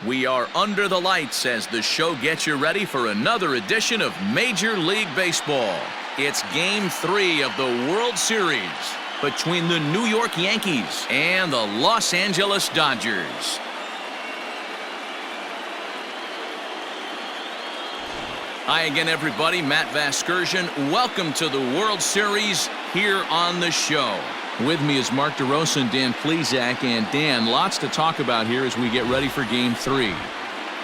We are under the lights as the show gets you ready for another edition of Major League Baseball. It's Game 3 of the World Series between the New York Yankees and the Los Angeles Dodgers. Hi again, everybody. Matt Vasgersian. Welcome to the World Series here on the show. With me is Mark DeRosa and Dan Plesac. And Dan, lots to talk about here as we get ready for Game 3.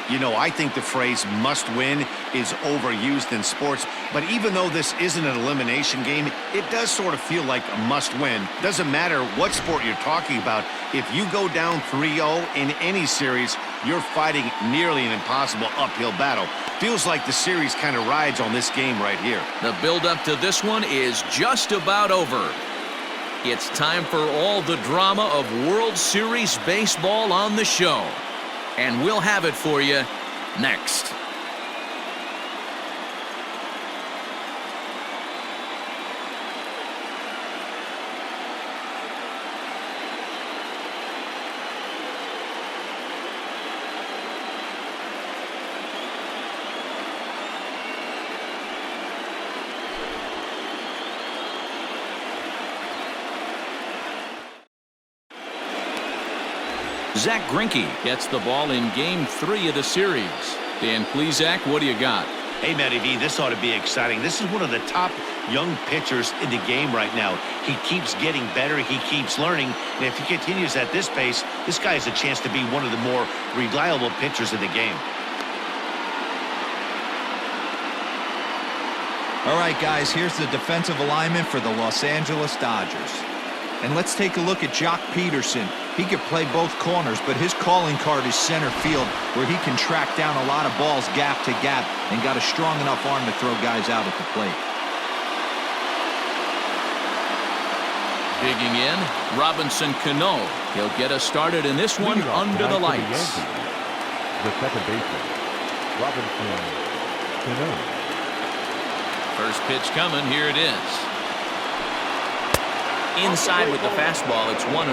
You know, I think the phrase must win is overused in sports, but even though this isn't an elimination game, it does sort of feel like a must win. Doesn't matter what sport you're talking about. If you go down 3-0 in any series, you're fighting nearly an impossible uphill battle. Feels like the series kind of rides on this game right here. The build-up to this one is just about over. It's time for all the drama of World Series baseball on the show. And we'll have it for you next. Zach Greinke gets the ball in Game 3 of the series. Dan Plesac, what do you got? Hey, Matty V, this ought to be exciting. This is one of the top young pitchers in the game right now. He keeps getting better. He keeps learning. And if he continues at this pace, this guy has a chance to be one of the more reliable pitchers in the game. All right, guys, here's the defensive alignment for the Los Angeles Dodgers. And let's take a look at Jock Peterson. He can play both corners, but his calling card is center field, where he can track down a lot of balls gap to gap and got a strong enough arm to throw guys out at the plate. Digging in, Robinson Cano. He'll get us started in this one under the lights. The second baseman, Robinson Cano. First pitch coming. Here it is. Inside with the fastball. It's 1-0.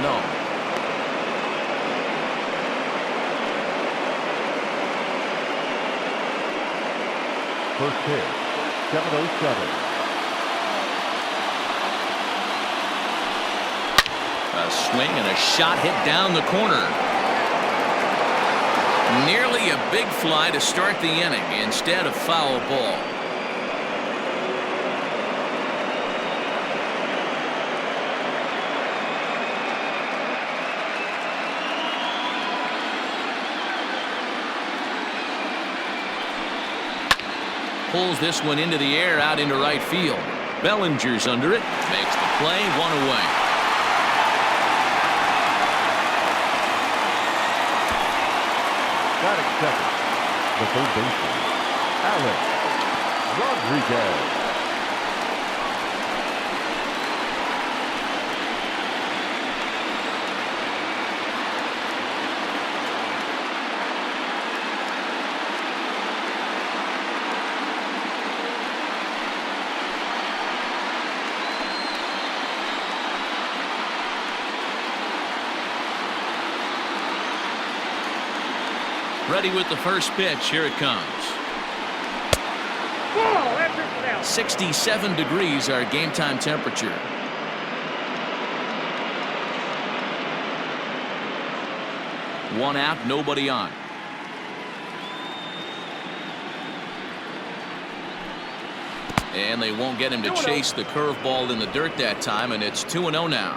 First pitch, 7:07. A swing and a shot hit down the corner. Nearly a big fly to start the inning instead of foul ball. Pulls this one into the air out into right field. Bellinger's under it. Makes the play, one away. Batting second, the third baseman, Alex Rodriguez. Ready with the first pitch. Here it comes. 67 degrees our game time temperature. One out, nobody on. And they won't get him to chase the curveball in the dirt that time, and it's 2-0 now.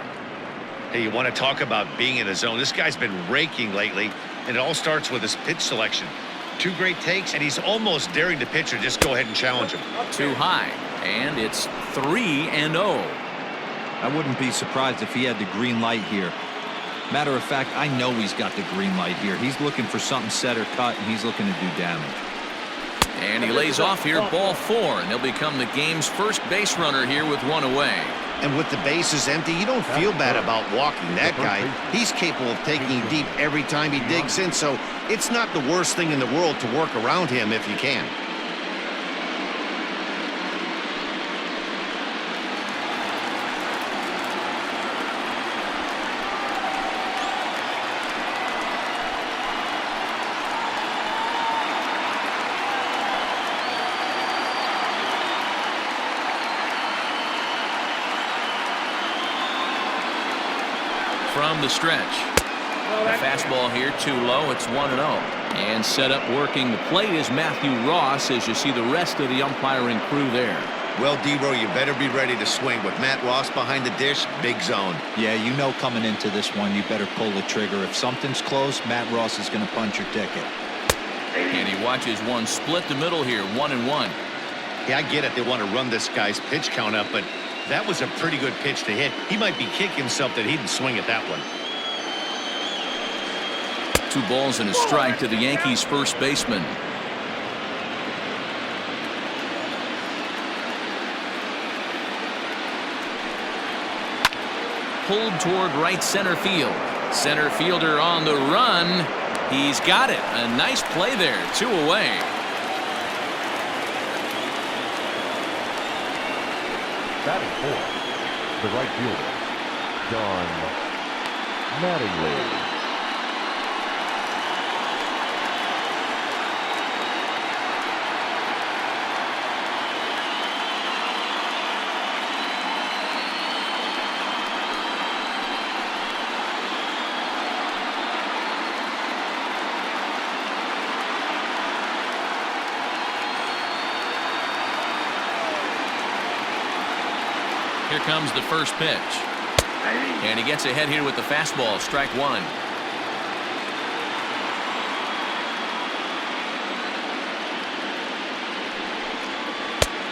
Hey, you want to talk about being in a zone? This guy's been raking lately, and it all starts with his pitch selection. Two great takes, and he's almost daring the pitcher just go ahead and challenge him. Too high, and it's 3-0. I wouldn't be surprised if he had the green light here. Matter of fact, I know he's got the green light here. He's looking for something set or cut, and he's looking to do damage. And he lays off here, ball 4, and he'll become the game's first base runner here with one away. And with the bases empty, you don't feel bad about walking that guy. He's capable of taking deep every time he digs in, so it's not the worst thing in the world to work around him if you can. from the stretch. The fastball here too low. It's 1-0. And set up working the plate is Matthew Ross as you see the rest of the umpiring crew there. Well, D-Row, you better be ready to swing. With Matt Ross behind the dish, big zone. Yeah, you know coming into this one, you better pull the trigger. If something's close, Matt Ross is going to punch your ticket. And he watches one split the middle here, 1-1. Yeah, I get it. They want to run this guy's pitch count up, but that was a pretty good pitch to hit. He might be kicking himself that he didn't swing at that one. 2 balls and a strike to the Yankees first baseman. Pulled toward right center field. Center fielder on the run. He's got it. A nice play there. 2 away. Batting fourth, the right fielder, John Mattingly. Here comes the first pitch. And he gets ahead here with the fastball, strike 1.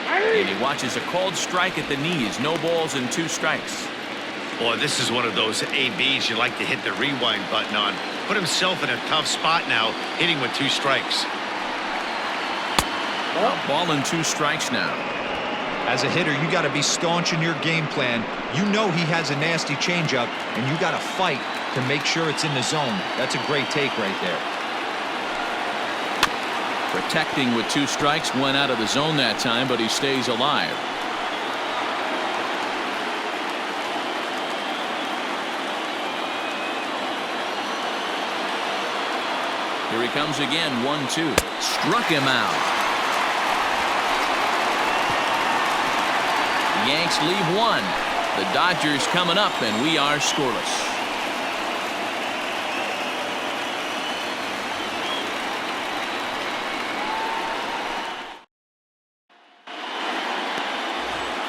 And he watches a called strike at the knees. No balls and 2 strikes. Boy, this is one of those ABs you like to hit the rewind button on. Put himself in a tough spot now, hitting with 2 strikes. A ball and 2 strikes now. As a hitter, you got to be staunch in your game plan. You know he has a nasty changeup, and you got to fight to make sure it's in the zone. That's a great take right there. Protecting with 2 strikes, went out of the zone that time, but he stays alive. Here he comes again, 1-2. Struck him out. The Yanks leave 1. The Dodgers coming up, and we are scoreless.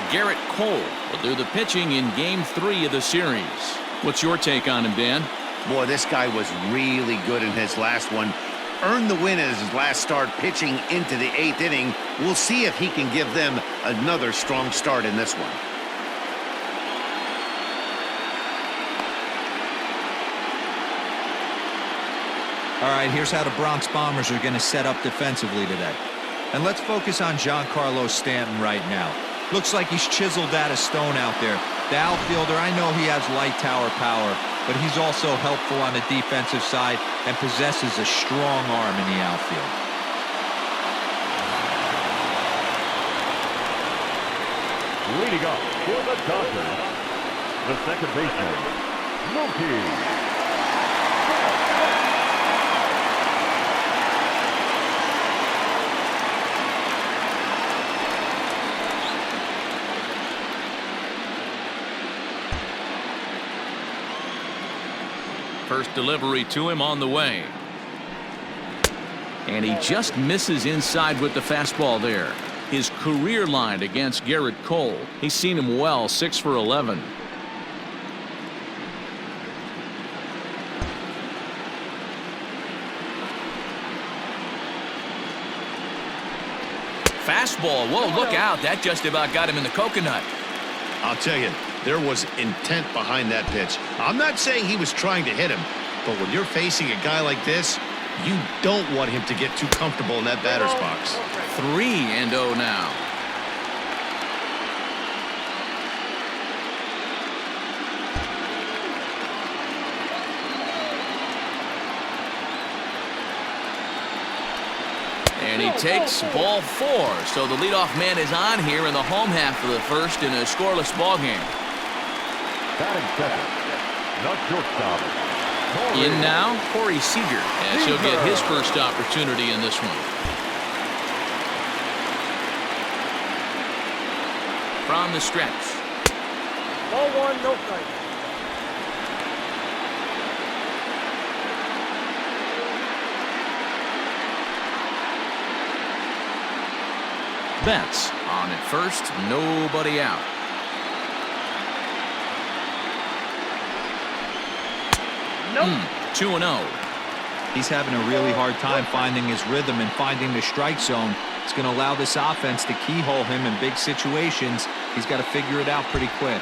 Garrett Cole will do the pitching in Game 3 of the series. What's your take on him, Dan? Boy, this guy was really good in his last one. Earned the win as his last start pitching into the 8th inning. We'll see if he can give them another strong start in this one. All right, here's how the Bronx Bombers are going to set up defensively today. And let's focus on Giancarlo Stanton right now. Looks like he's chiseled out of stone out there. The outfielder, I know he has light tower power, but he's also helpful on the defensive side and possesses a strong arm in the outfield. Leading up for the Dodgers, the second baseman, Mookie. First delivery to him on the way. And he just misses inside with the fastball there. His career line against Garrett Cole. He's seen him well, 6 for 11. Fastball. Whoa, look out. That just about got him in the coconut. I'll tell you, there was intent behind that pitch. I'm not saying he was trying to hit him, but when you're facing a guy like this, you don't want him to get too comfortable in that batter's box. 3-0 now. And he takes ball 4. So the leadoff man is on here in the home half of the first in a scoreless ball game. Batting second, the shortstop. In now, Corey Seager, as he'll get his first opportunity in this one. From the stretch. Ball 1, no strike. Betts on at first, nobody out. Nope. 2-0. He's having a really hard time finding his rhythm and finding the strike zone. It's going to allow this offense to keyhole him in big situations. He's got to figure it out pretty quick.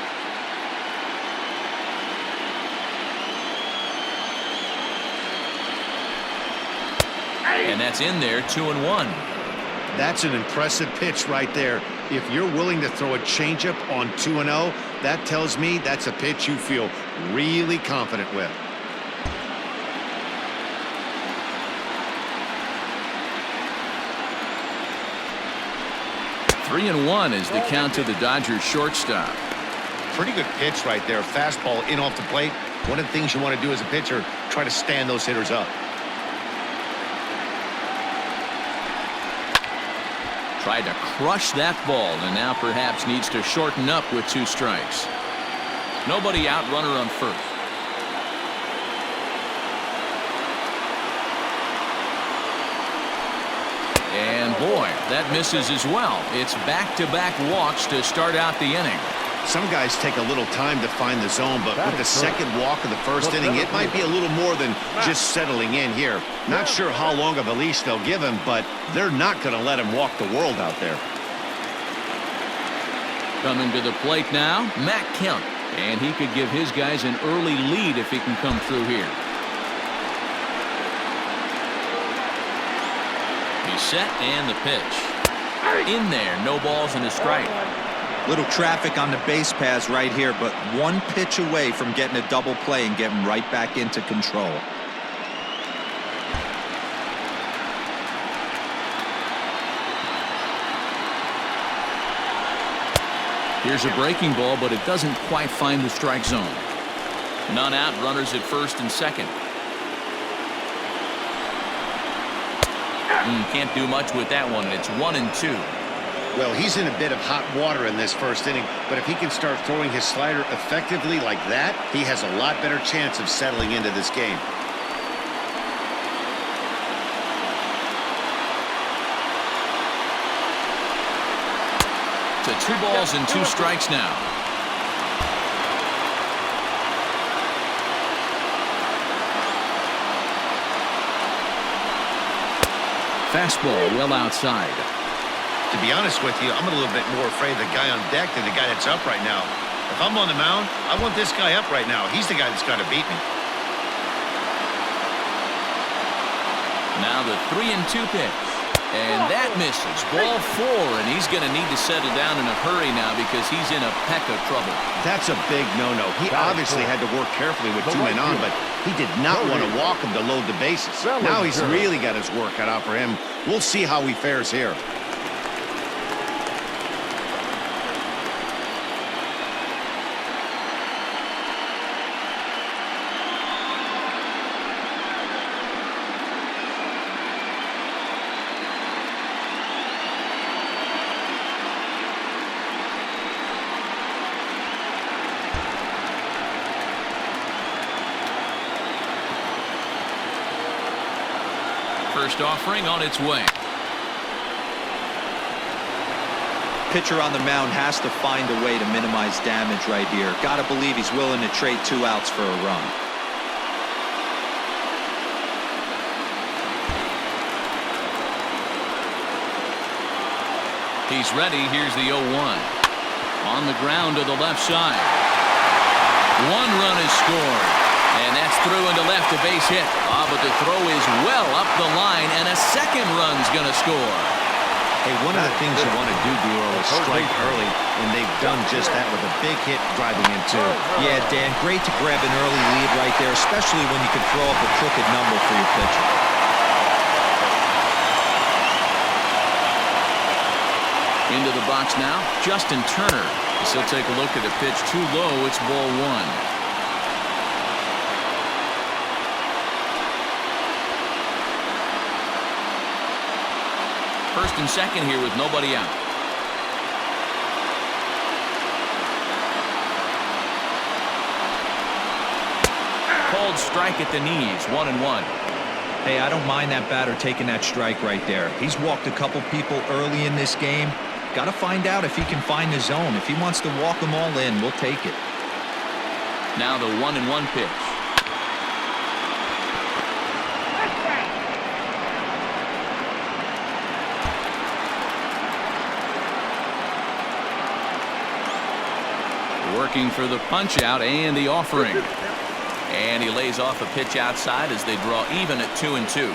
And that's in there, 2-1. That's an impressive pitch right there. If you're willing to throw a changeup on 2-0, that tells me that's a pitch you feel really confident with. 3-1 is the count to the Dodgers shortstop. Pretty good pitch right there. Fastball in off the plate. One of the things you want to do as a pitcher, try to stand those hitters up. Tried to crush that ball and now perhaps needs to shorten up with 2 strikes. Nobody out, runner on first. And boy, that misses as well. It's back-to-back walks to start out the inning. Some guys take a little time to find the zone, but with the second walk of the first inning, it might be a little more than just settling in here. Not sure how long of a leash they'll give him, but they're not going to let him walk the world out there. Coming to the plate now, Matt Kemp. And he could give his guys an early lead if he can come through here. He's set and the pitch. In there, no balls and a strike. Little traffic on the base paths right here, but one pitch away from getting a double play and getting right back into control. Here's a breaking ball, but it doesn't quite find the strike zone. None out, runners at first and second. Can't do much with that one. It's 1-2. Well, he's in a bit of hot water in this first inning, but if he can start throwing his slider effectively like that, he has a lot better chance of settling into this game. To 2 balls and 2 strikes now. Fastball well outside. To be honest with you, I'm a little bit more afraid of the guy on deck than the guy that's up right now. If I'm on the mound, I want this guy up right now. He's the guy that's got to beat me. Now the 3-2 pitch. And that misses. Ball 4, and he's going to need to settle down in a hurry now because he's in a peck of trouble. That's a big no-no. He obviously had to work carefully with 2 men on, but he did not want to walk him to load the bases. Now he's really got his work cut out for him. We'll see how he fares here. First offering on its way. Pitcher on the mound has to find a way to minimize damage right here. Got to believe he's willing to trade 2 outs for a run. He's ready. Here's the 0-1. On the ground to the left side. 1 run is scored. And that's through into left, a base hit. But the throw is well up the line, and a second run's going to score. Hey, one of the things you want to do, Bureau, is strike early, and they've done just that with a big hit driving in 2. Yeah, Dan, great to grab an early lead right there, especially when you can throw up a crooked number for your pitcher. Into the box now, Justin Turner. He'll take a look at the pitch too low. It's ball 1. First and second here with nobody out. Called strike at the knees, 1-1. Hey, I don't mind that batter taking that strike right there. He's walked a couple people early in this game. Got to find out if he can find the zone. If he wants to walk them all in, we'll take it. Now the 1-1 pitch. Working for the punch out and the offering. And he lays off a pitch outside as they draw even at 2-2.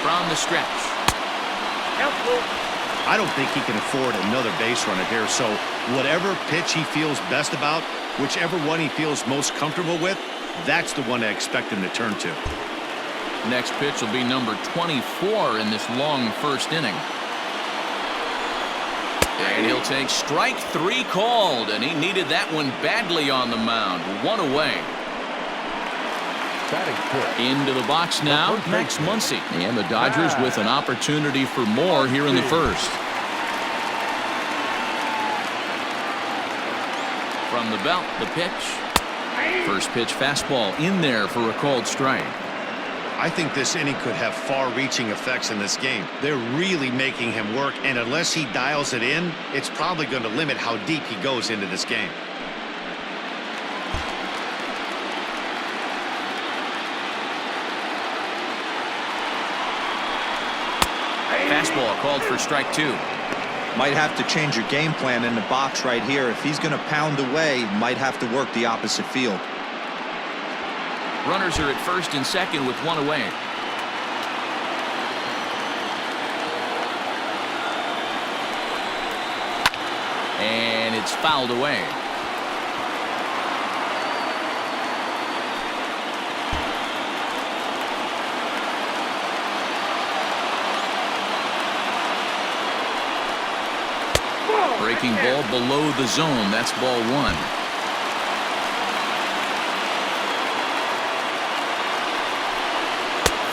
From the stretch. I don't think he can afford another base runner here, so whatever pitch he feels best about, whichever one he feels most comfortable with, that's the one I expect him to turn to. Next pitch will be number 24 in this long first inning. And he'll take strike 3 called, and he needed that one badly on the mound. 1 away. Into the box now, Max Muncy. And the Dodgers with an opportunity for more here in the first. From the belt, the pitch. First pitch fastball in there for a called strike. I think this inning could have far-reaching effects in this game. They're really making him work, and unless he dials it in, it's probably going to limit how deep he goes into this game. Fastball called for strike 2. Might have to change your game plan in the box right here. If he's going to pound away, might have to work the opposite field. Runners are at first and second with 1 away. And it's fouled away. Breaking ball below the zone. That's ball 1.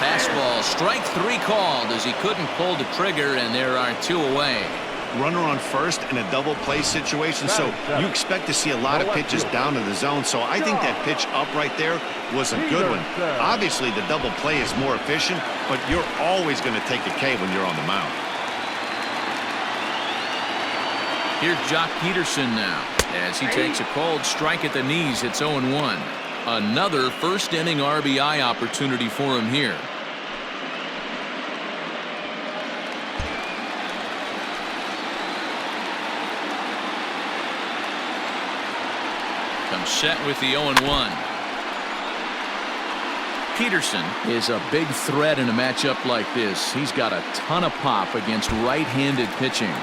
Fastball, strike 3 called as he couldn't pull the trigger, and there are 2 away. Runner on first in a double play situation, so you expect to see a lot of pitches down to the zone. So I think that pitch up right there was a good one. Obviously, the double play is more efficient, but you're always going to take a K when you're on the mound. Here's Jock Peterson now as he takes a called strike at the knees. It's 0-1. Another first inning RBI opportunity for him here. Comes set with the 0-1. Peterson is a big threat in a matchup like this. He's got a ton of pop against right-handed pitching.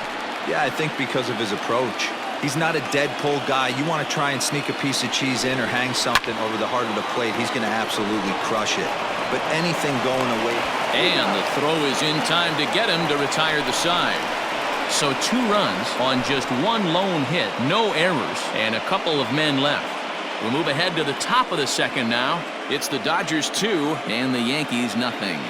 Yeah, I think because of his approach. He's not a dead pull guy. You want to try and sneak a piece of cheese in or hang something over the heart of the plate, he's going to absolutely crush it. But anything going away. And the throw is in time to get him to retire the side. So 2 runs on just 1 lone hit, no errors, and a couple of men left. We'll move ahead to the top of the second now. It's the Dodgers 2 and the Yankees nothing.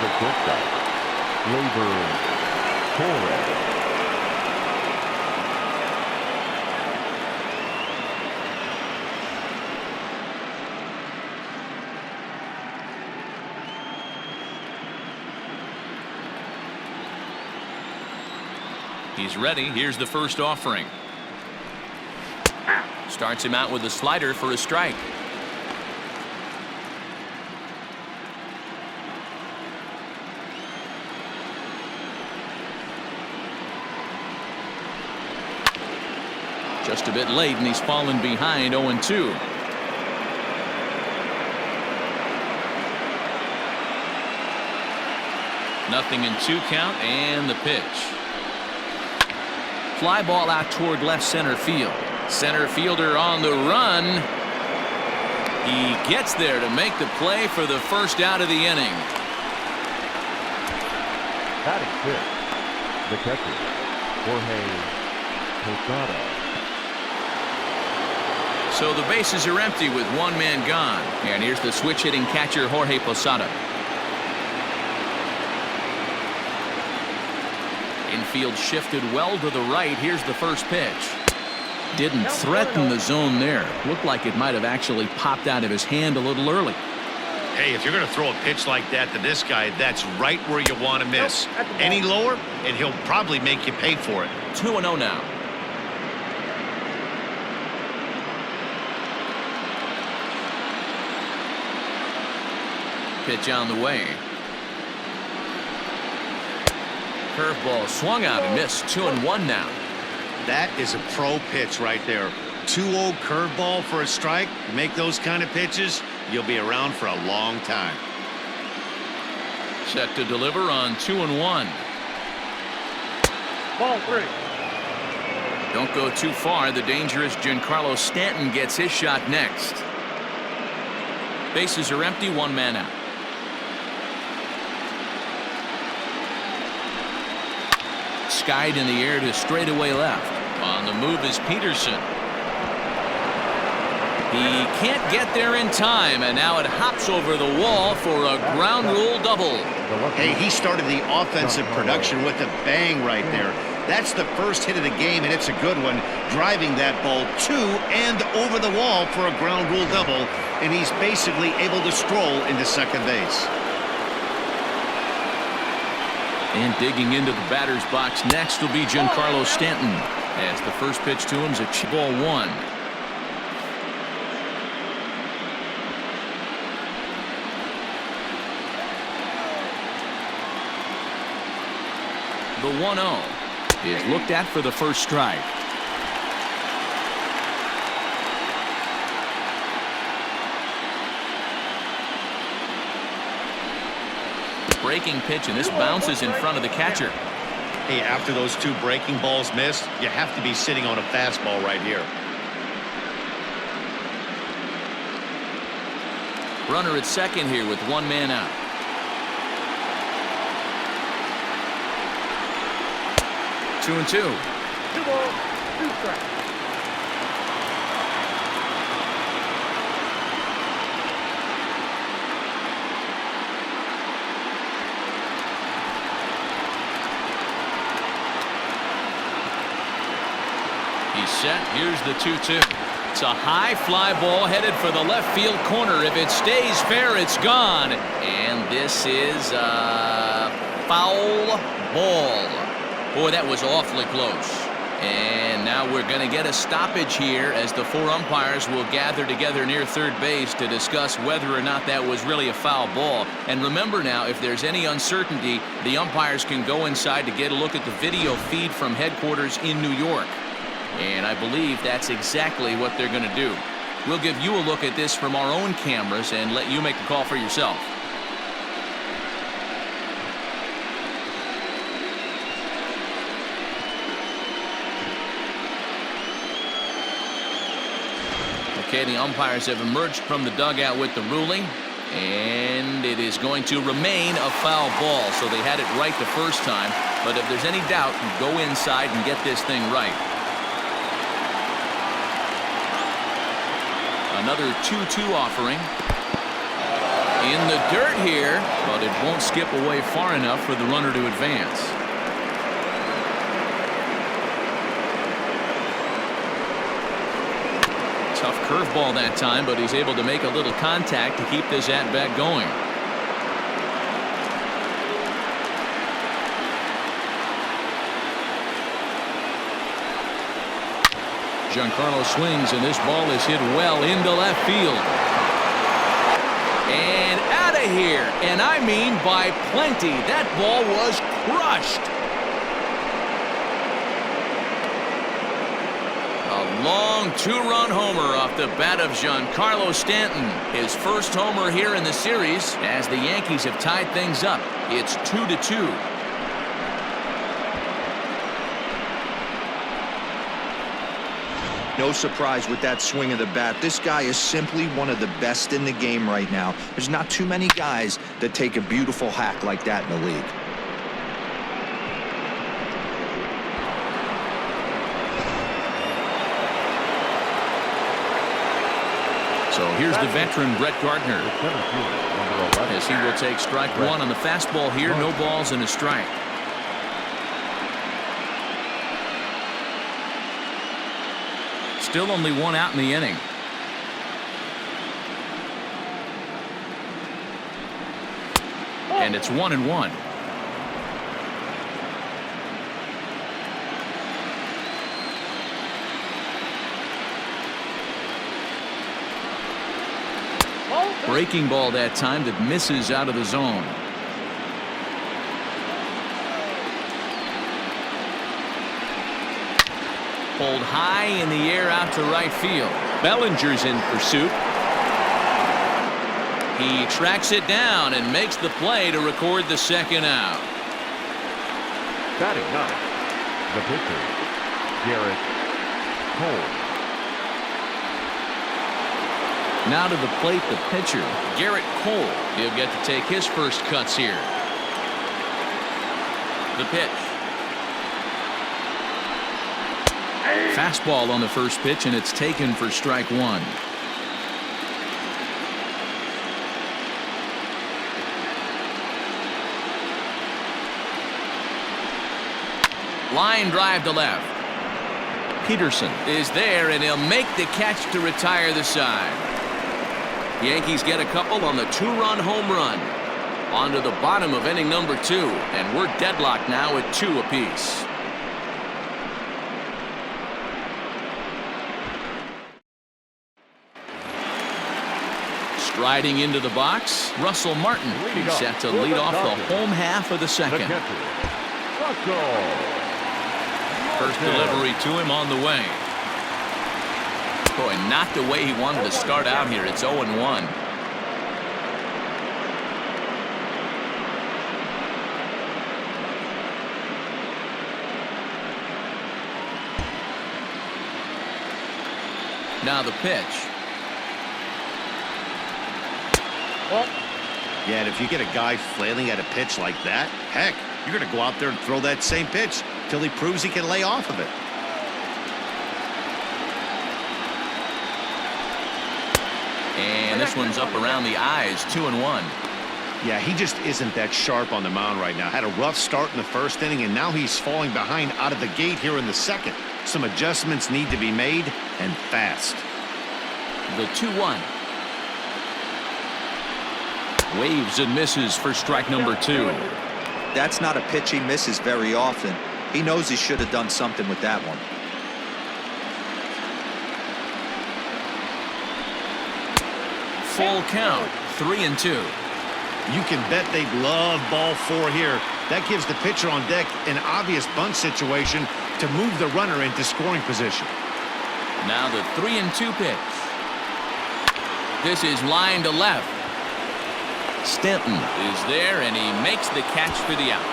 The shortstop, Labor Torres. He's ready. Here's the first offering. Starts him out with a slider for a strike. Just a bit late, and he's fallen behind 0-2. Nothing in 2 count, and the pitch. Fly ball out toward left center field. Center fielder on the run. He gets there to make the play for the first out of the inning. Batting fifth, the catcher, Jorge Posada. So the bases are empty with one man gone. And here's the switch-hitting catcher, Jorge Posada. Infield shifted well to the right. Here's the first pitch. Didn't threaten the zone there. Looked like it might have actually popped out of his hand a little early. Hey, if you're going to throw a pitch like that to this guy, that's right where you want to miss. Any lower, and he'll probably make you pay for it. 2-0 now. Pitch on the way. Curveball swung out and missed. 2-1 now. That is a pro pitch right there. 2-0 curveball for a strike. Make those kind of pitches, you'll be around for a long time. Set to deliver on 2-1. Ball 3. Don't go too far. The dangerous Giancarlo Stanton gets his shot next. Bases are empty, one man out. Skied in the air to straightaway left. On the move is Peterson. He can't get there in time, and now it hops over the wall for a ground rule double. Hey, he started the offensive production with a bang right there. That's the first hit of the game, and it's a good one, driving that ball to and over the wall for a ground rule double, and he's basically able to stroll into second base. And digging into the batter's box next will be Giancarlo Stanton, as the first pitch to him is a ball 1. The 1-0 is looked at for the first strike. Breaking pitch, and this bounces in front of the catcher. Hey, after those two breaking balls missed, you have to be sitting on a fastball right here. Runner at second here with one man out. Two and 2. 2 balls, 2 strikes. He's set. Here's the 2-2. It's a high fly ball headed for the left field corner. If it stays fair, it's gone. And this is a foul ball. Boy, that was awfully close. And now we're going to get a stoppage here as the 4 umpires will gather together near third base to discuss whether or not that was really a foul ball. And remember now, if there's any uncertainty, the umpires can go inside to get a look at the video feed from headquarters in New York. And I believe that's exactly what they're going to do. We'll give you a look at this from our own cameras and let you make the call for yourself. Okay, the umpires have emerged from the dugout with the ruling, and it is going to remain a foul ball. So they had it right the first time, but if there's any doubt, go inside and get this thing right. Another 2-2 offering. In the dirt here, but it won't skip away far enough for the runner to advance. Tough curveball that time, but he's able to make a little contact to keep this at-bat going. Giancarlo swings, and this ball is hit well into left field. And out of here, and I mean by plenty. That ball was crushed. A long 2-run homer off the bat of Giancarlo Stanton. His first homer here in the series as the Yankees have tied things up. It's 2-2. No surprise with that swing of the bat. This guy is simply one of the best in the game right now. There's not too many guys that take a beautiful hack like that in the league. So here's the veteran Brett Gardner, The 17, number 11. as he will take strike one on the fastball here. No balls and a strike. Still only one out in the inning. And it's 1-1. Breaking ball that time that misses out of the zone. Pulled high in the air out to right field. Bellinger's in pursuit. He tracks it down and makes the play to record the second out. Batting ninth, the pitcher, Garrett Cole. Now to the plate, the pitcher, Garrett Cole. He'll get to take his first cuts here. The pitch. Fastball on the first pitch, and it's taken for strike one. Line drive to left. Peterson is there, and he'll make the catch to retire the side. Yankees get a couple on the two-run home run. On to the bottom of inning number 2, and we're deadlocked now at 2 apiece. Striding into the box, Russell Martin. He's set to lead off the home half of the The second. catcher, Russell. First delivery to him on the way. Boy, not the way he wanted to start out here. It's 0-1. Now the pitch. Yeah, and if you get a guy flailing at a pitch like that, heck, you're going to go out there and throw that same pitch till he proves he can lay off of it. And this one's up around the eyes, 2-1. Yeah, he just isn't that sharp on the mound right now. Had a rough start in the first inning, and now he's falling behind out of the gate here in the second. Some adjustments need to be made, and fast. The 2-1. Waves and misses for strike number 2. That's not a pitch he misses very often. He knows he should have done something with that one. Full count, 3-2. You can bet they'd love ball 4 here. That gives the pitcher on deck an obvious bunt situation to move the runner into scoring position. Now the 3-2 pitch. This is line to left. Stanton is there, and he makes the catch for the out.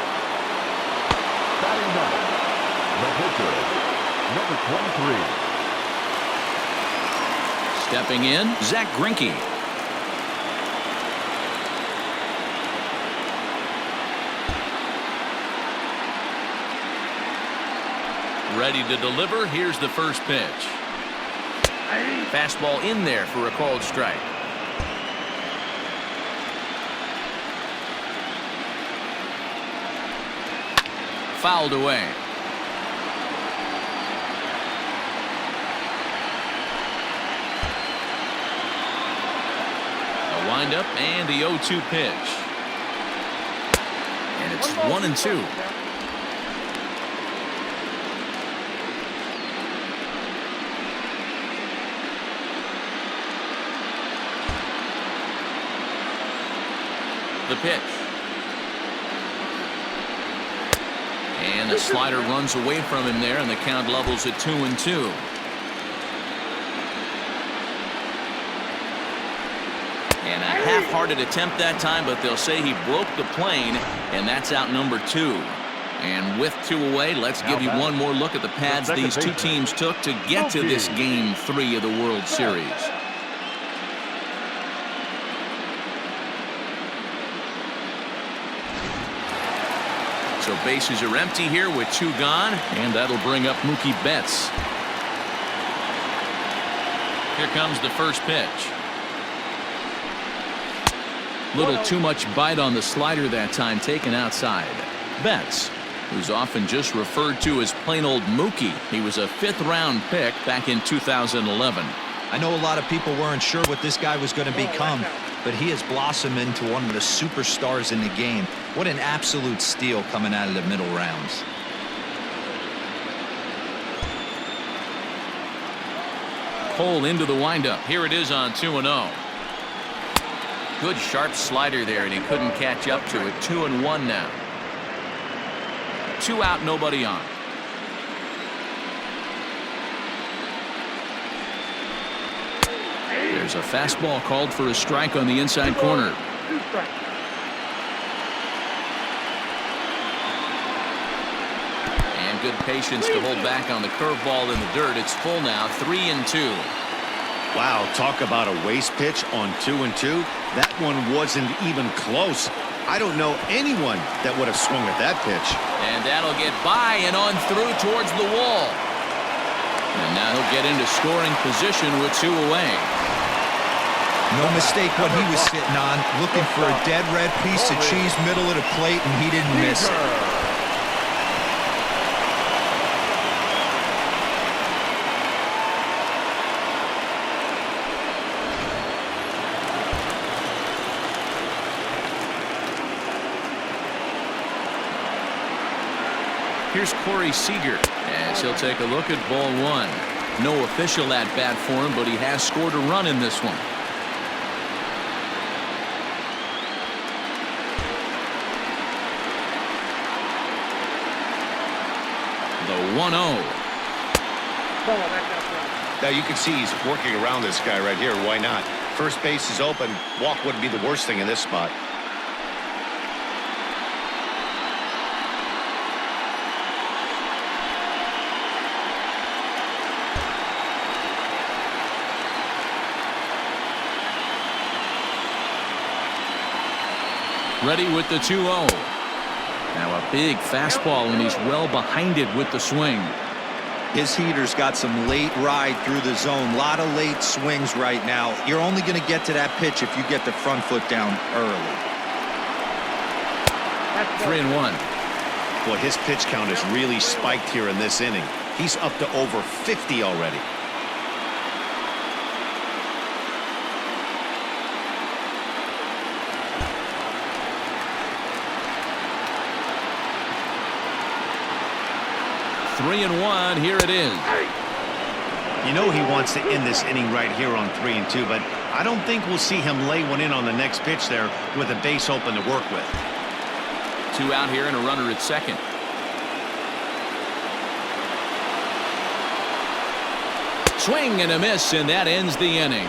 Batting ninth, the pitcher, number 23. Stepping in, Zach Greinke. Ready to deliver. Here's the first pitch. Fastball in there for a called strike. Fouled away. A windup and the 0-2 pitch. And it's 1-2. The pitch. And the slider runs away from him there, and the count levels at 2-2. And a half-hearted attempt that time, but they'll say he broke the plane, and that's out number 2. And with 2 away, let's give you one more look at the pads these two teams took to get to this Game 3 of the World Series. So bases are empty here with 2 gone, and that'll bring up Mookie Betts. Here comes the first pitch. Little too much bite on the slider that time, taken outside. Betts, who's often just referred to as plain old Mookie. He was a 5th-round pick back in 2011. I know a lot of people weren't sure what this guy was going to become, but he has blossomed into one of the superstars in the game. What an absolute steal coming out of the middle rounds. Cole into the windup. Here it is on 2-0. Good sharp slider there, and he couldn't catch up to it. 2-1 now. 2 out, nobody on. There's a fastball called for a strike on the inside corner. 2 strikes. And good patience to hold back on the curveball in the dirt. It's full now, 3-2. Wow, talk about a waste pitch on 2-2. That one wasn't even close. I don't know anyone that would have swung at that pitch. And that'll get by and on through towards the wall. And now he'll get into scoring position with 2 away. No mistake what he was sitting on, looking for a dead red piece of cheese middle of the plate, and he didn't miss it. Here's Corey Seager as he'll take a look at ball 1. No official at bat for him, but he has scored a run in this one. The 1-0. Now you can see he's working around this guy right here. Why not? First base is open. Walk wouldn't be the worst thing in this spot. Ready with the 2-0. Now a big fastball, and he's well behind it with the swing. His heater's got some late ride through the zone. A lot of late swings right now. You're only going to get to that pitch if you get the front foot down early. 3-1. Boy, his pitch count has really spiked here in this inning. He's up to over 50 already. Three and 1. Here it is. You know he wants to end this inning right here on 3-2, but I don't think we'll see him lay one in on the next pitch there with a base open to work with. 2 out here and a runner at second. Swing and a miss, and that ends the inning.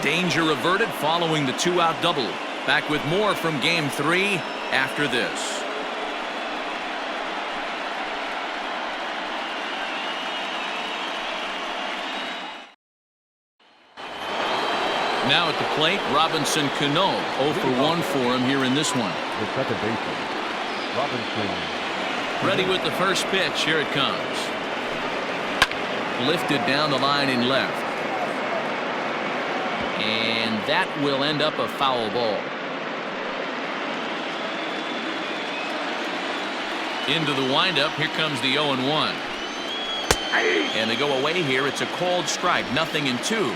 Danger averted following the 2-out double. Back with more from Game 3 after this. Now at the plate, Robinson Cano. 0 for 1 for him here in this one. The second baseman, Robinson. Ready with the first pitch. Here it comes. Lifted down the line in left. And that will end up a foul ball. Into the windup. Here comes the 0-1. And they go away here. It's a called strike. 0-2.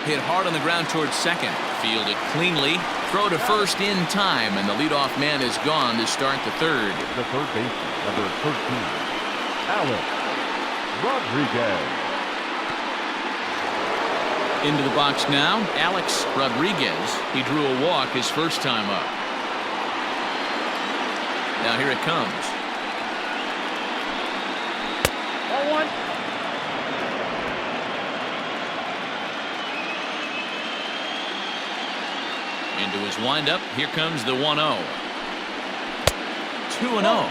Hit hard on the ground towards second. Fielded cleanly. Throw to first in time, and the leadoff man is gone to start the third. The third baseman, number 13, Alex Rodriguez. Into the box now, Alex Rodriguez. He drew a walk his first time up. Now here it comes. 0-1. Into his windup. Here comes the 1-0. 2-0.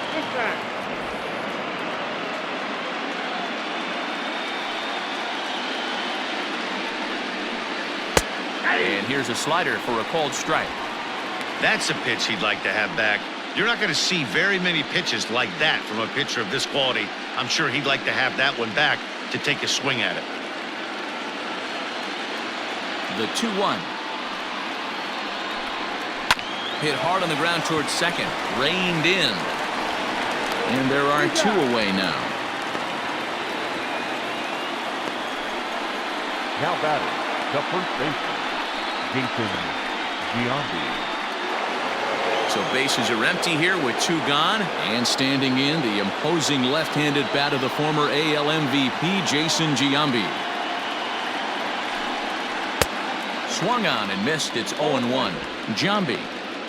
And here's a slider for a called strike. That's a pitch he'd like to have back. You're not going to see very many pitches like that from a pitcher of this quality. I'm sure he'd like to have that one back to take a swing at it. The 2-1. Hit hard on the ground towards second. Reined in. And there are 2 away now. Now batting, the first baseman, Yankees. So bases are empty here with 2 gone. And standing in, the imposing left-handed bat of the former AL MVP, Jason Giambi. Swung on and missed. It's 0-1. Giambi,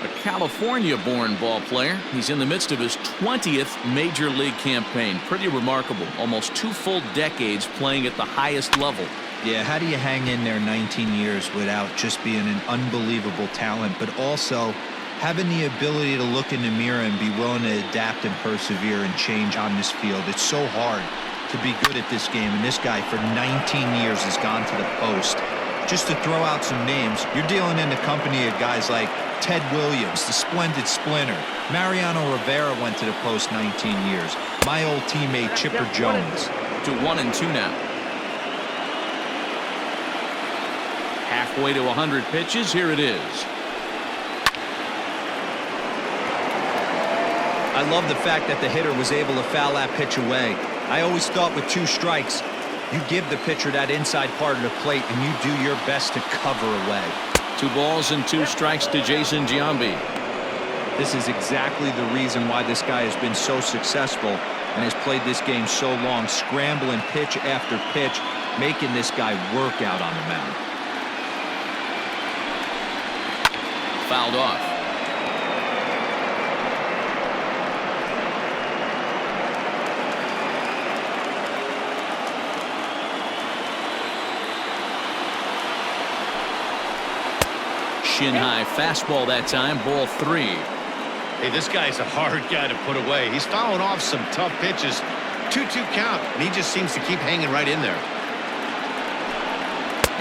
a California-born ball player. He's in the midst of his 20th major league campaign. Pretty remarkable. Almost 2 full decades playing at the highest level. Yeah, how do you hang in there 19 years without just being an unbelievable talent, but also having the ability to look in the mirror and be willing to adapt and persevere and change on this field? It's so hard to be good at this game, and this guy for 19 years has gone to the post. Just to throw out some names, you're dealing in the company of guys like Ted Williams, the splendid splinter. Mariano Rivera went to the post 19 years. My old teammate Chipper Jones. To 1-2 now. Halfway to 100 pitches. Here it is. I love the fact that the hitter was able to foul that pitch away. I always thought with 2 strikes, you give the pitcher that inside part of the plate and you do your best to cover away. 2 balls and 2 strikes to Jason Giambi. This is exactly the reason why this guy has been so successful and has played this game so long, scrambling pitch after pitch, making this guy work out on the mound. Fouled off. Shin high fastball that time. Ball 3. Hey, this guy's a hard guy to put away. He's fouling off some tough pitches. 2-2 count, and he just seems to keep hanging right in there.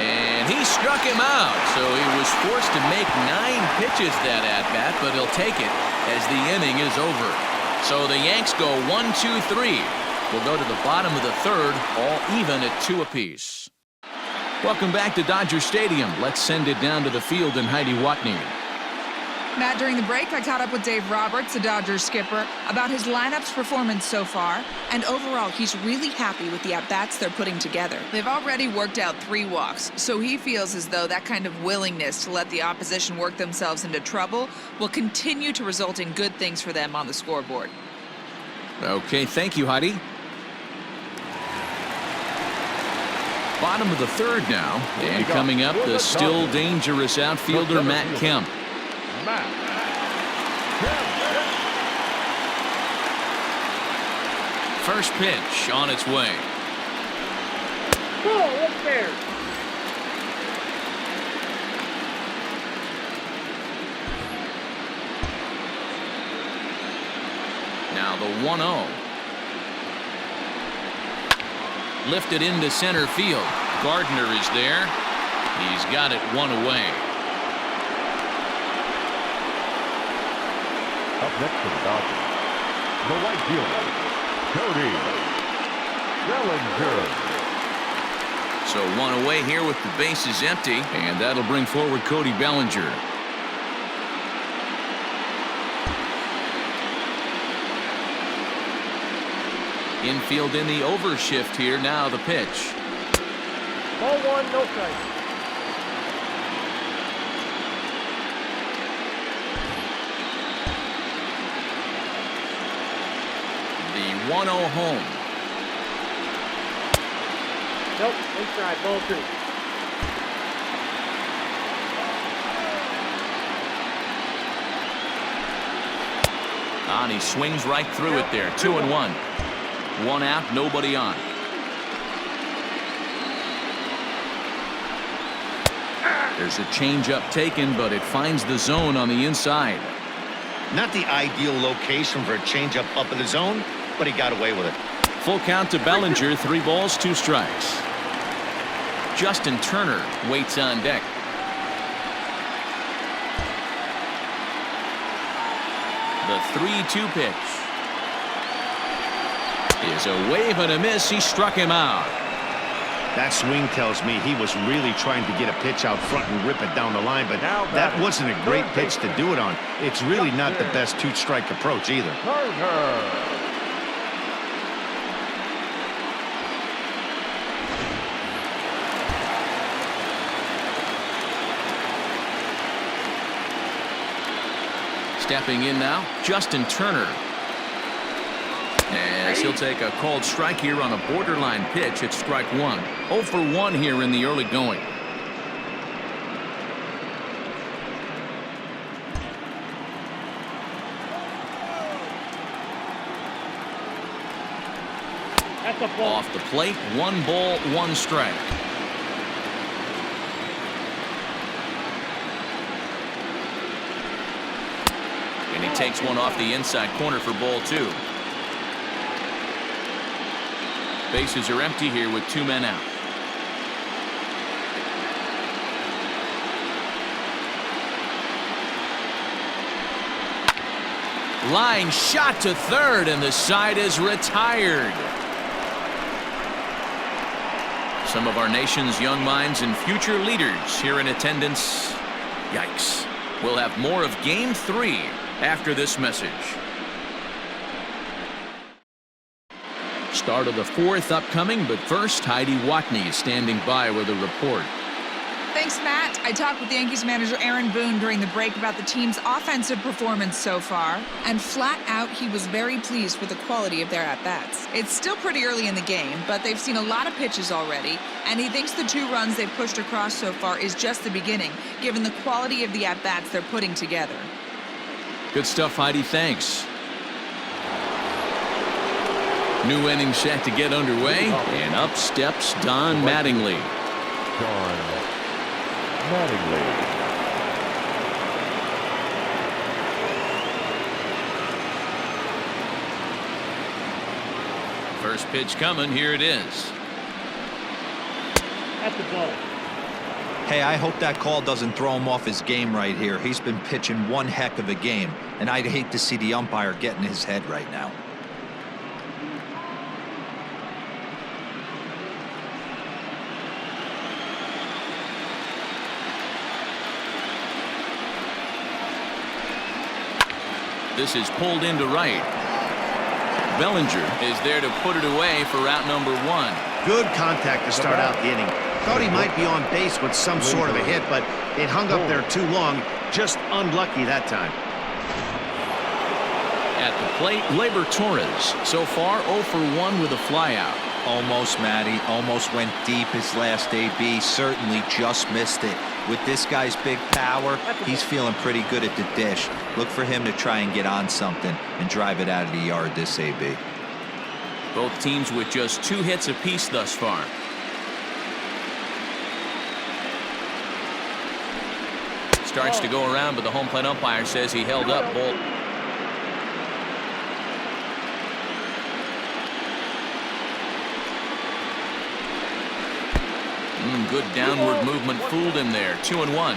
And he struck him out, so he was forced to make 9 pitches that at-bat, but he'll take it as the inning is over. So the Yanks go 1-2-3. We'll go to the bottom of the 3rd, all even at 2 apiece. Welcome back to Dodger Stadium. Let's send it down to the field and Heidi Watney. Matt, during the break, I caught up with Dave Roberts, the Dodgers skipper, about his lineup's performance so far, and overall, he's really happy with the at-bats they're putting together. They've already worked out 3 walks, so he feels as though that kind of willingness to let the opposition work themselves into trouble will continue to result in good things for them on the scoreboard. Okay, thank you, Heidi. Bottom of the 3rd now, and coming up, the still dangerous outfielder, Matt Kemp. First pitch on its way. Ball up there. Now the 1-0. Lifted into center field. Gardner is there. He's got it 1 away. Up next for the Dodgers, the right fielder, Cody Bellinger. So 1 away here with the bases empty, and that'll bring forward Cody Bellinger. Infield in the overshift here. Now the pitch. Ball 1, no strike. The 1-0 home. Nope, inside, ball 2. And he swings right through it there. 2-1. 1 out, nobody on. There's a changeup taken, but it finds the zone on the inside. Not the ideal location for a changeup up in the zone, but he got away with it. Full count to Bellinger. 3 balls, 2 strikes. Justin Turner waits on deck. The The 3-2 pitch is a wave and a miss. He struck him out. That swing tells me he was really trying to get a pitch out front and rip it down the line, but that wasn't a great pitch to do it on. It's really not the best two-strike approach either. Stepping in now, Justin Turner. As he'll take a called strike here on a borderline pitch at strike one. 0 for 1 here in the early going. That's a ball. Off the plate, 1 ball, 1 strike. And he takes one off the inside corner for ball 2. Bases are empty here with 2 men out. Line shot to third, and the side is retired. Some of our nation's young minds and future leaders here in attendance. Yikes. We'll have more of Game 3 after this message. Start of the 4th upcoming, but first, Heidi Watney is standing by with a report. Thanks, Matt. I talked with Yankees manager Aaron Boone during the break about the team's offensive performance so far, and flat out, he was very pleased with the quality of their at-bats. It's still pretty early in the game, but they've seen a lot of pitches already, and he thinks the 2 runs they've pushed across so far is just the beginning, given the quality of the at-bats they're putting together. Good stuff, Heidi. Thanks. New inning set to get underway, and up steps Don Mattingly. First pitch coming. Here it is. That's the ball. Hey, I hope that call doesn't throw him off his game right here. He's been pitching one heck of a game, and I'd hate to see the umpire get in his head right now. This is pulled into right. Bellinger is there to put it away for out number 1. Good contact to start out the inning. Thought he might be on base with some sort of a hit, but it hung up there too long. Just unlucky that time. At the plate, Labor Torres. So far, 0 for 1 with a flyout. Almost, Matty. Almost went deep his last AB. Certainly just missed it. With this guy's big power, he's feeling pretty good at the dish. Look for him to try and get on something and drive it out of the yard this AB. Both teams with just 2 hits apiece thus far. Starts to go around, but the home plate umpire says he held up. Ball. Good downward movement fooled him there. 2-1.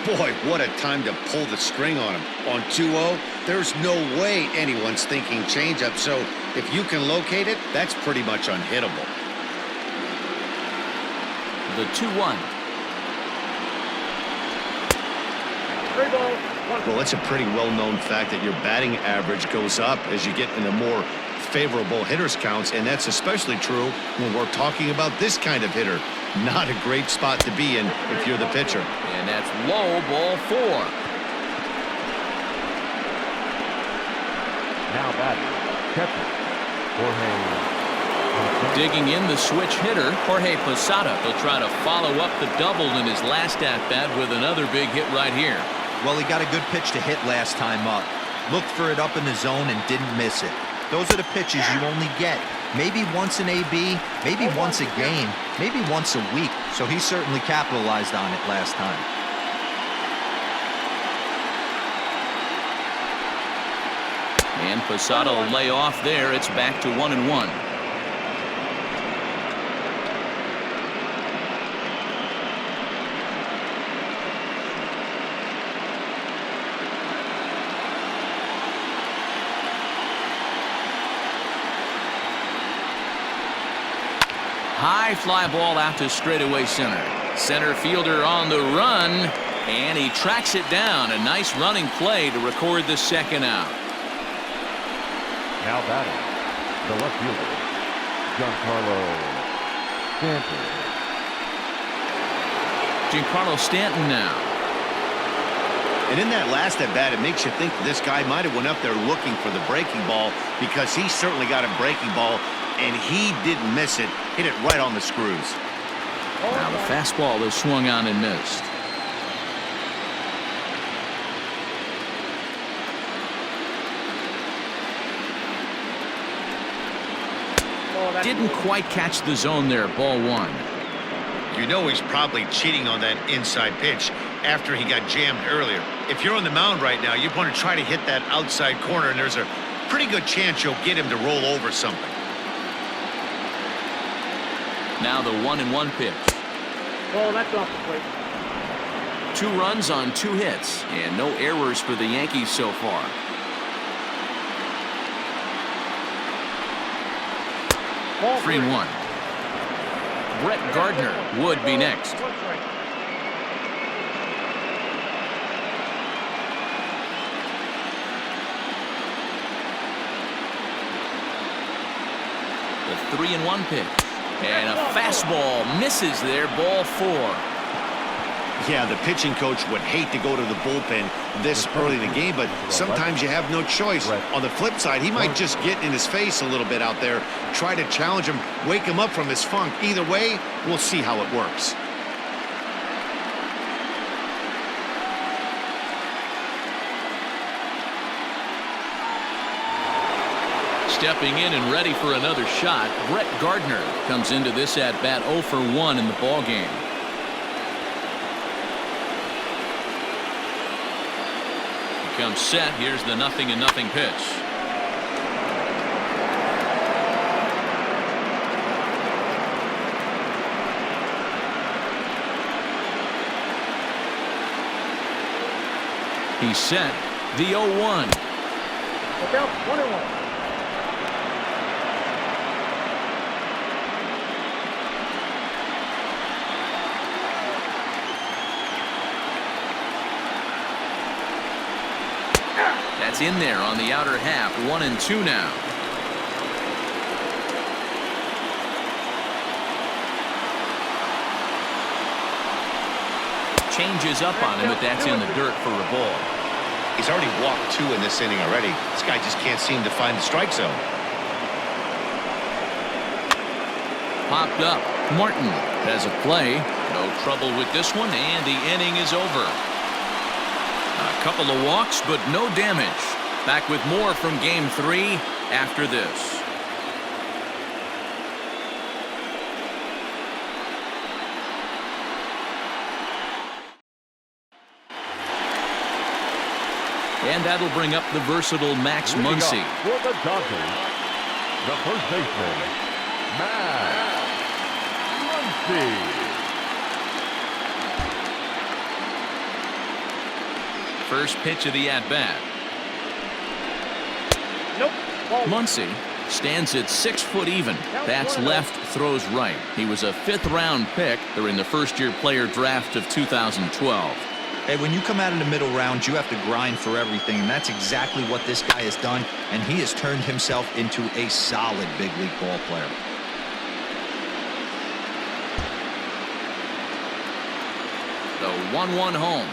Boy, what a time to pull the string on him. On 2-0, there's no way anyone's thinking changeup, so if you can locate it, that's pretty much unhittable. The 2-1. 3 balls, 1. Well, it's a pretty well-known fact that your batting average goes up as you get into more favorable hitters counts, and that's especially true when we're talking about this kind of hitter. Not a great spot to be in if you're the pitcher. And that's low, ball 4. Now batting, catcher, Jorge. Digging in the switch hitter, Jorge Posada. He'll try to follow up the double in his last at-bat with another big hit right here. Well, he got a good pitch to hit last time up. Looked for it up in the zone and didn't miss it. Those are the pitches you only get. Maybe once an AB, maybe once a game, maybe once a week. So he certainly capitalized on it last time. And Posada will lay off there. It's back to 1-1. high fly ball out to straightaway center. Center fielder on the run, and he tracks it down. A nice running play to record the second out. Now batting, the left fielder, Giancarlo Stanton now. And in that last at bat, it makes you think this guy might have went up there looking for the breaking ball, because he certainly got a breaking ball, and he didn't miss it. Hit it right on the screws. Now the fastball is swung on and missed. Didn't quite catch the zone there. Ball one. You know he's probably cheating on that inside pitch after he got jammed earlier. If you're on the mound right now, you want to try to hit that outside corner, and there's a pretty good chance you'll get him to roll over something. Now the 1-1 pitch. Oh, that's off the plate. 2 runs on 2 hits, and no errors for the Yankees so far. Ball 3-1. Brett Gardner would be next. The 3-1 pitch. And a fastball misses there. Ball 4. Yeah, the pitching coach would hate to go to the bullpen this early in the game, but sometimes you have no choice. On the flip side, he might just get in his face a little bit out there, try to challenge him, wake him up from his funk. Either way, we'll see how it works. Stepping in and ready for another shot, Brett Gardner comes into this at-bat 0 for 1 in the ballgame. Comes set. Here's the 0-0 pitch. He's set. The 0-1. Look out, 1-1. That's in there on the outer half. 1-2 now. Changes up on him, but that's in the dirt for a ball. He's already walked 2 in this inning already. This guy just can't seem to find the strike zone. Popped up. Martin has a play. No trouble with this one, and the inning is over. A couple of walks, but no damage. Back with more from Game 3 after this. And that'll bring up the versatile Max Muncy. For the Dodgers, the first baseman, Max Muncy. First pitch of the at-bat. Nope. Ball. Muncy stands at 6 foot even. Bats left, throws right. He was a 5th-round pick during the first-year player draft of 2012. Hey, when you come out in the middle rounds, you have to grind for everything, and that's exactly what this guy has done, and he has turned himself into a solid big league ball player. The 1-1 home.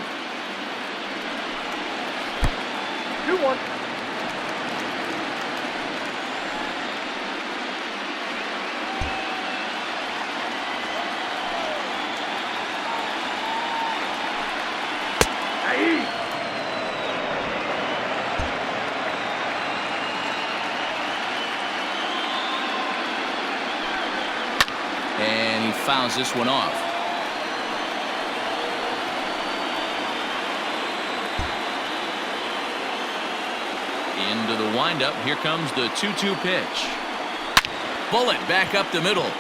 2-1. And he fouls this one off. Into the windup. Here comes the 2-2 pitch. Bullet back up the middle.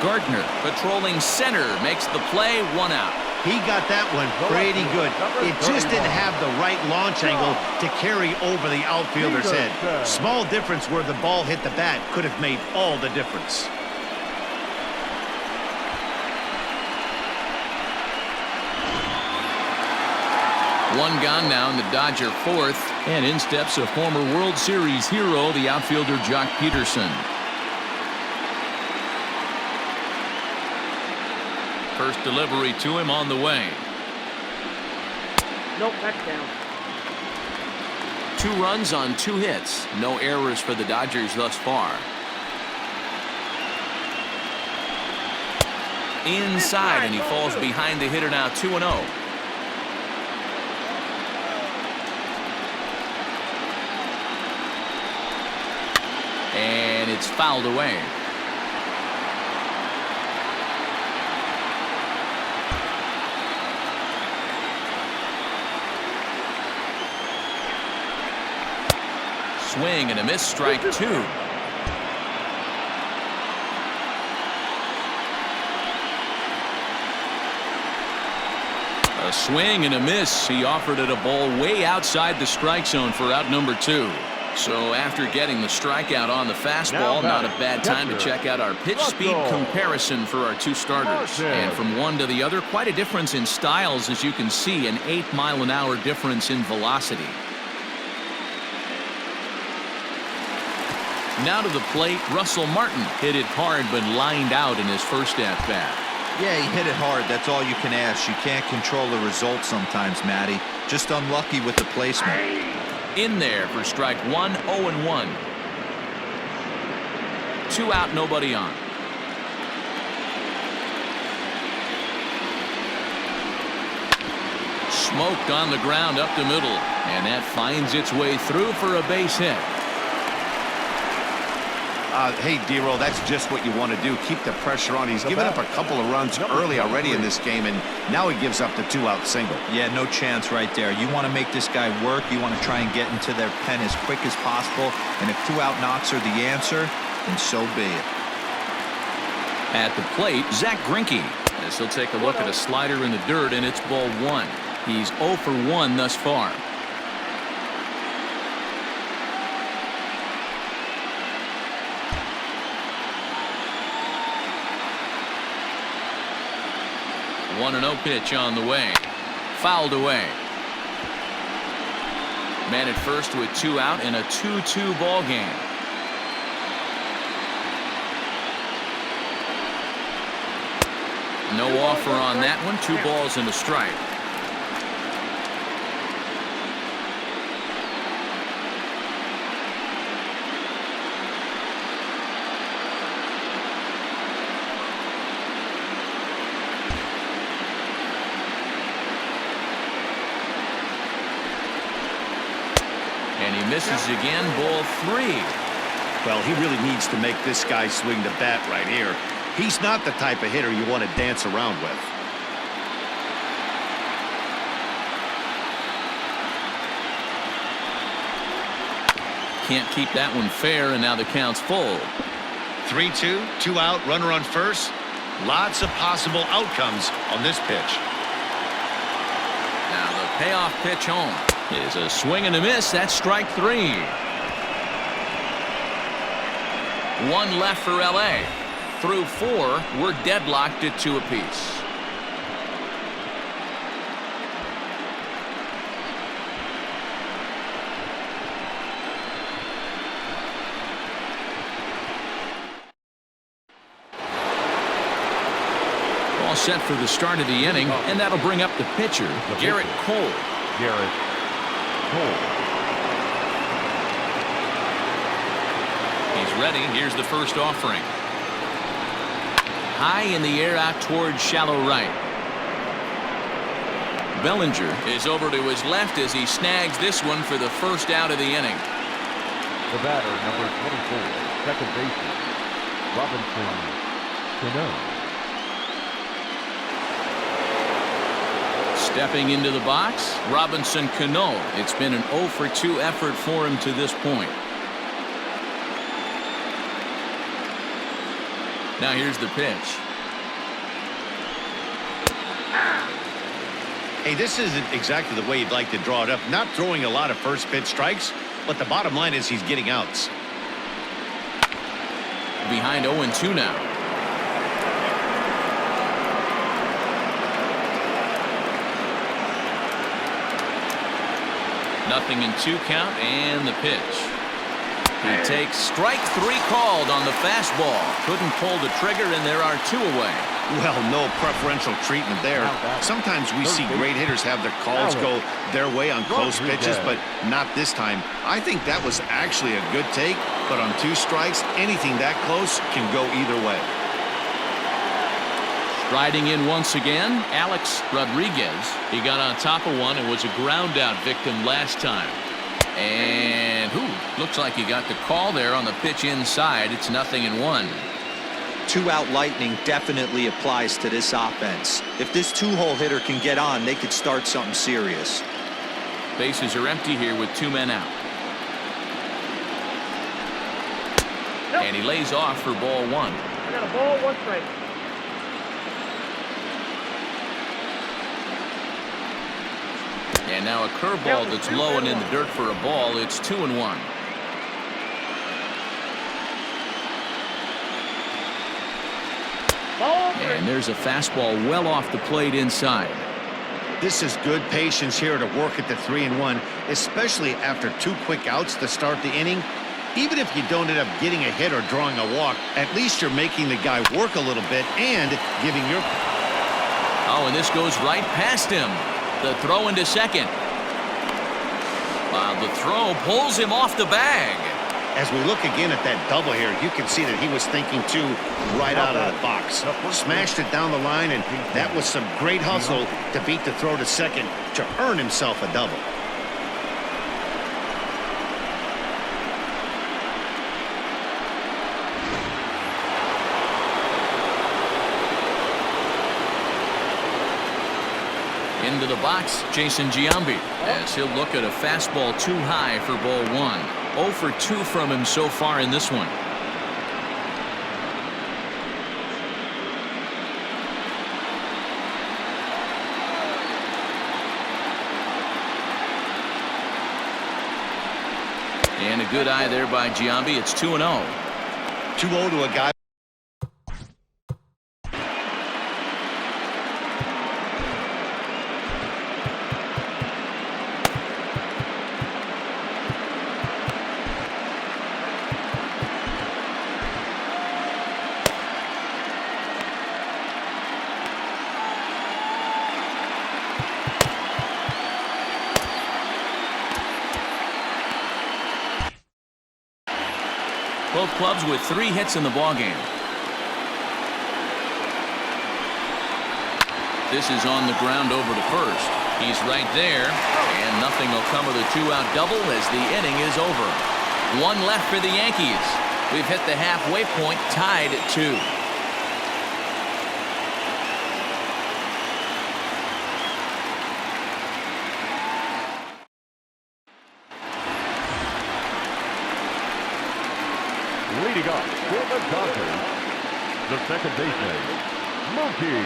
Gardner patrolling center makes the play. 1 out. He got that one pretty good. It just didn't have the right launch angle to carry over the outfielder's head. Small difference where the ball hit the bat could have made all the difference. One gone now in the Dodger fourth, and in steps a former World Series hero, the outfielder Jock Peterson. First delivery to him on the way. Nope, that's down. 2 runs on 2 hits. No errors for the Dodgers thus far. Inside, and he falls behind the hitter now 2-0. And it's fouled away. Swing and a miss, strike 2. A swing and a miss. He offered it a ball way outside the strike zone for out number 2. So after getting the strikeout on the fastball, not a bad time to check out our pitch speed comparison for our 2 starters. And from one to the other, quite a difference in styles, as you can see, an 8-mile-an-hour difference in velocity. Now to the plate, Russell Martin hit it hard but lined out in his first at-bat. Yeah, he hit it hard. That's all you can ask. You can't control the result sometimes, Matty. Just unlucky with the placement. In there for strike 1, 0-1. 2 out, nobody on. Smoked on the ground up the middle, and that finds its way through for a base hit. Hey, D-Roll, that's just what you want to do. Keep the pressure on. He's given up a couple of runs early already in this game, and now he gives up the 2-out single. Yeah, no chance right there. You want to make this guy work. You want to try and get into their pen as quick as possible. And if 2-out knocks are the answer, then so be it. At the plate, Zach Greinke. As he'll take a look at a slider in the dirt, and it's ball 1. He's 0 for 1 thus far. A 1-0 pitch on the way. Fouled away. Man at first with 2 out in a 2-2 ball game. No offer on that one. 2 balls and a strike. And he misses again, ball 3. Well, he really needs to make this guy swing the bat right here. He's not the type of hitter you want to dance around with. Can't keep that one fair, and now the count's full. 3-2, 2 out, runner on first. Lots of possible outcomes on this pitch. Now the payoff pitch home is a swing and a miss. That's strike 3. 1 left for LA. Through 4, we're deadlocked at 2 apiece. All set for the start of the inning, and that'll bring up the pitcher, Garrett Cole. Garrett Cole. He's ready. Here's the first offering. High in the air out towards shallow right. Bellinger is over to his left as he snags this one for the first out of the inning. The batter, number 24, second baseman, Robinson Cano. Stepping into the box, Robinson Cano. It's been an 0 for 2 effort for him to this point. Now here's the pitch. Hey, this isn't exactly the way you'd like to draw it up. Not throwing a lot of first pitch strikes, but the bottom line is he's getting outs. Behind 0-2 now. 0-2 count and the pitch. He takes strike 3 called on the fastball. Couldn't pull the trigger, and there are 2 away. Well, no preferential treatment there. Sometimes we see great hitters have their calls go their way on close pitches, but not this time. I think that was actually a good take, but on 2 strikes, anything that close can go either way. Striding in once again, Alex Rodriguez. He got on top of one and was a ground-out victim last time. And looks like he got the call there on the pitch inside. It's 0-1. 2-out lightning definitely applies to this offense. If this 2-hole hitter can get on, they could start something serious. Bases are empty here with 2 men out. And he lays off for ball 1. I got a ball, 1 strike. And now a curveball that's low and in the dirt for a ball. It's 2-1. And there's a fastball well off the plate inside. This is good patience here to work at the 3-1, especially after 2 quick outs to start the inning. Even if you don't end up getting a hit or drawing a walk, at least you're making the guy work a little bit and giving your... Oh, and this goes right past him. The throw into second. The throw pulls him off the bag. As we look again at that double here, you can see that he was thinking, too, right out of the box. Smashed it down the line, and that was some great hustle to beat the throw to second to earn himself a double. Into the box, Jason Giambi, as he'll look at a fastball too high for ball 1. 0 for 2 from him so far in this one. And a good eye there by Giambi. It's 2-0. 2-0 to a guy. Both clubs with 3 hits in the ballgame. This is on the ground over to first. He's right there, and nothing will come of the 2-out double as the inning is over. 1 left for the Yankees. We've hit the halfway point, tied at 2. Leading up for the Dodgers, the second baseman, Mookie.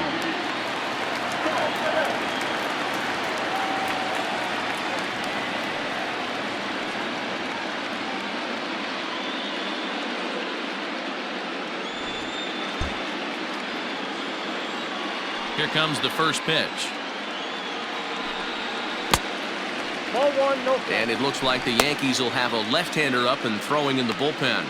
Here comes the first pitch. Ball 1, no strike. And it looks like the Yankees will have a left-hander up and throwing in the bullpen.